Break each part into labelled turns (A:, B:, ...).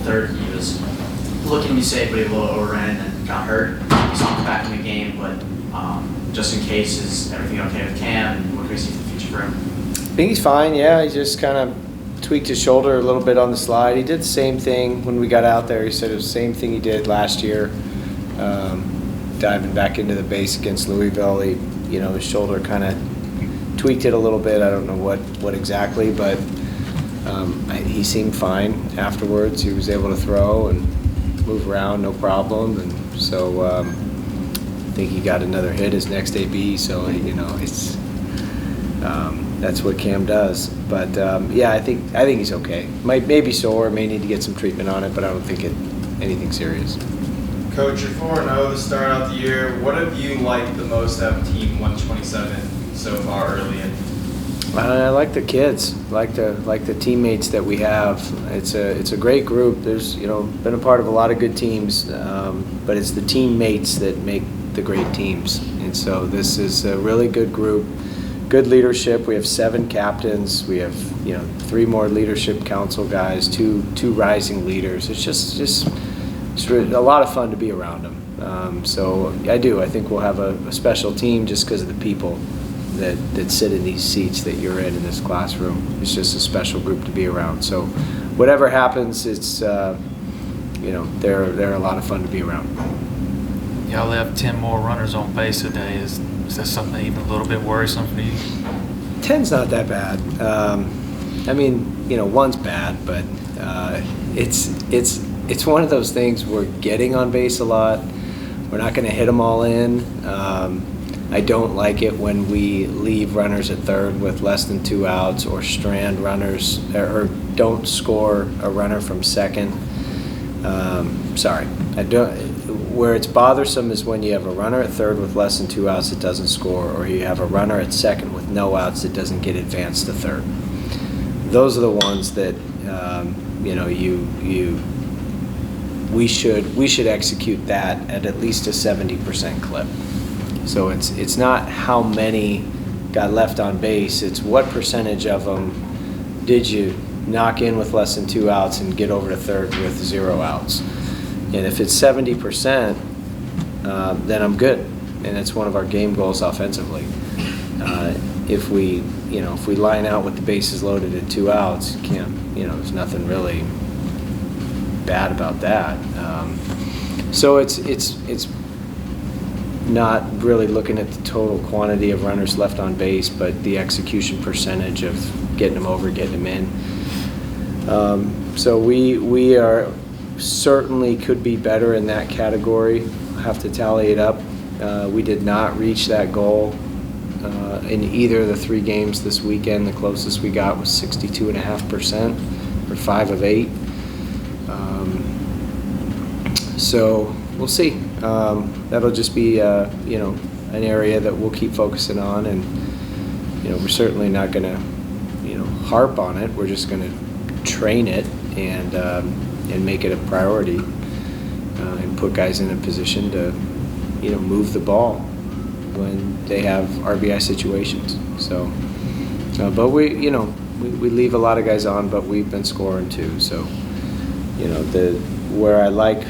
A: third, he was looking to be safe, but he a little overran and got hurt. He saw him back in the game, but just in case, is everything okay with Cam? What do we see for the future for him?
B: I think he's fine, yeah. He just kind of tweaked his shoulder a little bit on the slide. He did the same thing when we got out there. He said it was the same thing he did last year, diving back into the base against Louisville. His shoulder kind of tweaked it a little bit. I don't know what exactly, but he seemed fine afterwards. He was able to throw and move around, no problem. And so I think he got another hit his next AB. So it's that's what Cam does. But yeah, I think he's okay. Maybe sore, may need to get some treatment on it, but I don't think anything serious.
C: Coach, you're 4-0 to start out the year. What have you liked the most out of Team 127 so far early in?
B: I like the kids, like the teammates that we have. It's a great group. There's been a part of a lot of good teams, but it's the teammates that make the great teams. And so this is a really good group, good leadership. We have 7 captains. We have 3 more leadership council guys, two rising leaders. It's a lot of fun to be around them. So I think we'll have a special team just because of the people that sit in these seats that you're in this classroom. It's just a special group to be around. So whatever happens, it's they're a lot of fun to be around.
D: Y'all have 10 more runners on base a day. Is that something even a little bit worrisome for you?
B: 10's not that bad. One's bad, but it's one of those things. We're getting on base a lot. We're not going to hit them all in. I don't like it when we leave runners at third with less than 2 outs, or strand runners, or don't score a runner from second. Where it's bothersome is when you have a runner at third with less than 2 outs that doesn't score, or you have a runner at second with no outs that doesn't get advanced to third. Those are the ones that we should execute that at least a 70% clip. So it's not how many got left on base, it's what percentage of them did you knock in with less than 2 outs and get over to third with 0 outs. And if it's 70%, then I'm good, and it's one of our game goals offensively. If we line out with the bases loaded at 2 outs, there's nothing really bad about that. So it's not really looking at the total quantity of runners left on base, but the execution percentage of getting them over, getting them in. So we are certainly could be better in that category. Have to tally it up. We did not reach that goal in either of the 3 games this weekend. The closest we got was 62.5%, or 5 of 8. So we'll see. That'll just be an area that we'll keep focusing on, and we're certainly not going to harp on it. We're just going to train it and make it a priority, and put guys in a position to move the ball when they have RBI situations. So but we leave a lot of guys on, but we've been scoring too. So where I like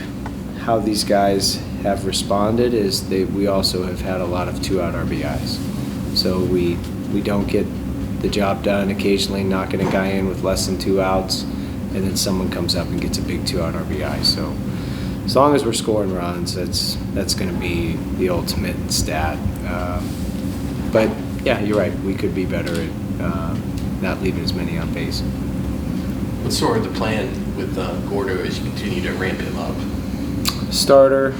B: how these guys have responded is we also have had a lot of 2-out RBIs. So we don't get the job done occasionally knocking a guy in with less than 2 outs, and then someone comes up and gets a big 2-out RBI. So as long as we're scoring runs, that's going to be the ultimate stat. But yeah, you're right. We could be better at not leaving as many on base.
E: What's sort of the plan with Gordo as you continue to ramp him up?
B: Starter,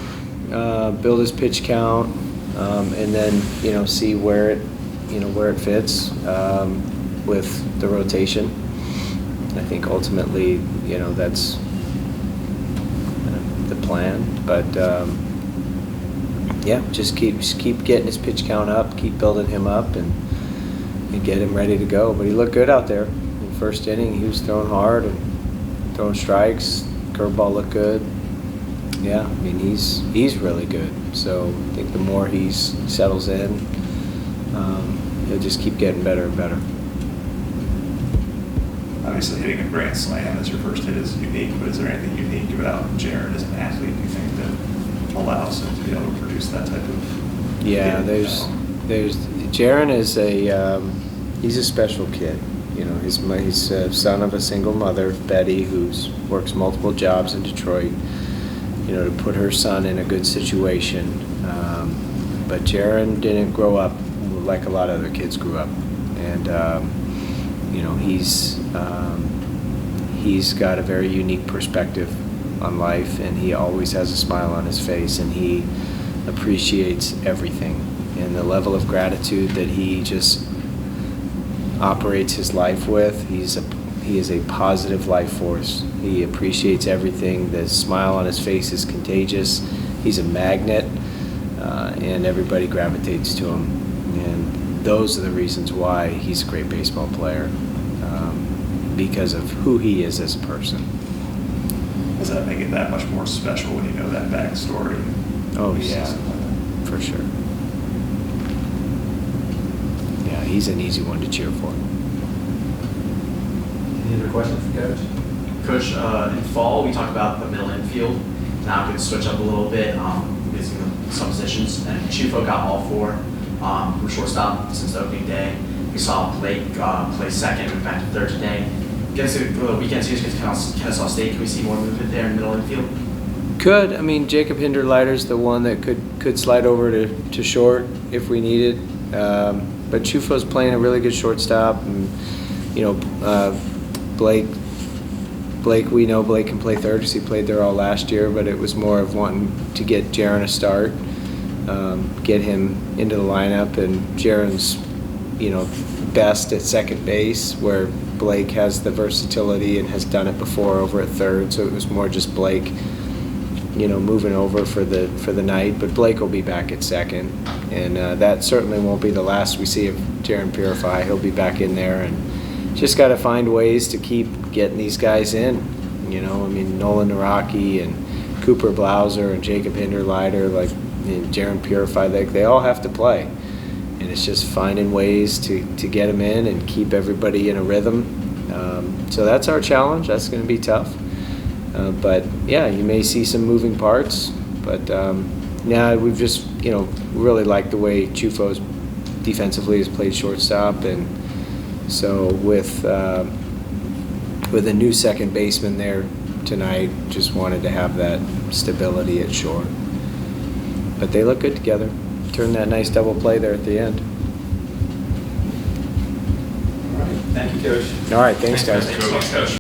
B: build his pitch count, and then see where it fits with the rotation. I think ultimately that's the plan. But yeah, just keep getting his pitch count up, keep building him up, and get him ready to go. But he looked good out there in the first inning. He was throwing hard and throwing strikes. Curveball looked good. Yeah, I mean he's really good. So I think the more he settles in, he'll just keep getting better and better.
F: obviously hitting a grand slam as your first hit is unique, but is there anything unique about Jaron as an athlete, do you think, that allows him to be able to produce that type of
B: Yeah,
F: hit?
B: there's Jaron is he's a special kid. You know, he's a son of a single mother, Betty, who works multiple jobs in Detroit. You know, to put her son in a good situation. But Jaron didn't grow up like a lot of other kids grew up, and you know, he's got a very unique perspective on life, and he always has a smile on his face, and he appreciates everything, and the level of gratitude that he just operates his life with. He is a positive life force. He appreciates everything. The smile on his face is contagious. He's a magnet, and everybody gravitates to him. And those are the reasons why he's a great baseball player, because of who he is as a person.
F: Does that make it that much more special when you know that backstory?
B: Oh,
F: You see
B: yeah,
F: something like that?
B: for sure. Yeah, he's an easy one to cheer for.
G: Any other questions for Coach?
A: Coach, in fall, we talked about the middle infield. Now we could switch up a little bit, using some positions. And Chufo got all four from shortstop since the opening day. We saw Blake play second, went back to third today. Guess the weekend series against Kennesaw State, can we see more movement there in middle infield?
B: Could. I mean, Jacob Hinderleiter's the one that could slide over to short if we needed. But Chufo's playing a really good shortstop, and you know, Blake, we know Blake can play third because he played there all last year, but it was more of wanting to get Jaron a start, get him into the lineup, and Jaron's, you know, best at second base, where Blake has the versatility and has done it before over at third, so it was more just Blake, you know, moving over for the night. But Blake will be back at second, and that certainly won't be the last we see of Jaron Purify. He'll be back in there, and just got to find ways to keep getting these guys in. You know, I mean, Nolan Naraki and Cooper Blauser and Jacob Hinderleiter, like, and Jaron Purify, they all have to play. And it's just finding ways to get them in and keep everybody in a rhythm. So that's our challenge. That's going to be tough. But yeah, you may see some moving parts. But yeah, we've just, you know, really liked the way Chufo's defensively has played shortstop. And so with a new second baseman there tonight, just wanted to have that stability at short. But they look good together. Turn that nice double play there at the end.
G: All right. Thank you, Coach.
B: All right, thanks, guys.
C: Thanks, Coach.